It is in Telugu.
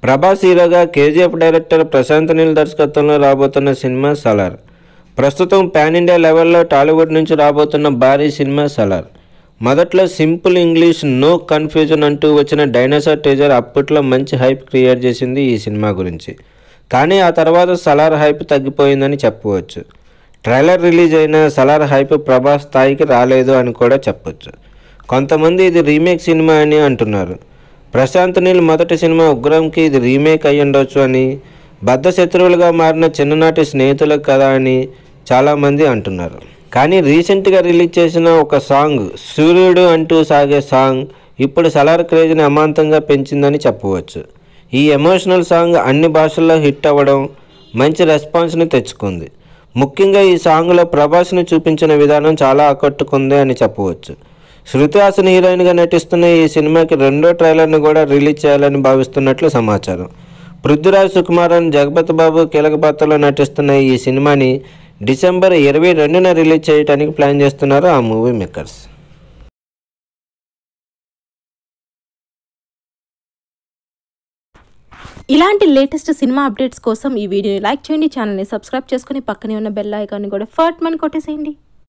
ప్రభాస్ హీరోగా కేజీఎఫ్ డైరెక్టర్ ప్రశాంత్ నీల్ దర్శకత్వంలో రాబోతున్న సినిమా సలార్. ప్రస్తుతం పాన్ ఇండియా లెవెల్లో టాలీవుడ్ నుంచి రాబోతున్న భారీ సినిమా సలార్. మొదట్లో సింపుల్ ఇంగ్లీష్ నో కన్ఫ్యూజన్ అంటూ వచ్చిన డైనోసార్ టీజర్ అప్పట్లో మంచి హైప్ క్రియేట్ చేసింది ఈ సినిమా గురించి. కానీ ఆ తర్వాత సలార్ హైప్ తగ్గిపోయిందని చెప్పవచ్చు. ట్రైలర్ రిలీజ్ అయిన సలార్ హైప్ ప్రభాస్ స్థాయికి రాలేదు అని కూడా చెప్పొచ్చు. కొంతమంది ఇది రీమేక్ సినిమా అని అంటున్నారు. ప్రశాంత్ నీల్ మొదటి సినిమా ఉగ్రంకి ఇది రీమేక్ అయ్యుండొచ్చు అని, బద్ధ శత్రువులుగా మారిన చిన్ననాటి స్నేహితులకు కదా అని చాలామంది అంటున్నారు. కానీ రీసెంట్గా రిలీజ్ చేసిన ఒక సాంగ్ సూర్యుడు అంటూ సాగే సాంగ్ ఇప్పుడు సలార్ క్రేజ్ని అమాంతంగా పెంచిందని చెప్పవచ్చు. ఈ ఎమోషనల్ సాంగ్ అన్ని భాషల్లో హిట్ అవ్వడం, మంచి రెస్పాన్స్ని తెచ్చుకుంది. ముఖ్యంగా ఈ సాంగ్లో ప్రభాస్ని చూపించిన విధానం చాలా ఆకట్టుకుంది అని చెప్పవచ్చు. శృతి హాసన్ హీరోయిన్గా నటిస్తున్న ఈ సినిమాకి రెండో ట్రైలర్ను కూడా రిలీజ్ చేయాలని భావిస్తున్నట్లు సమాచారం. పృథ్వీరాజ్, సుకుమారన్, జగపతి బాబు కీలక పాత్రలో నటిస్తున్న ఈ సినిమాని డిసెంబర్ 22న రిలీజ్ చేయడానికి ప్లాన్ చేస్తున్నారు ఆ మూవీ మేకర్స్. ఇలాంటి లేటెస్ట్ సినిమా అప్డేట్స్ కోసం ఈ వీడియోని లైక్ చేయండి, ఛానల్ని సబ్స్క్రైబ్ చేసుకుని పక్కనే ఉన్న బెల్ ఐకాన్ని కూడా ఫట్ మని కొట్టేసేయండి.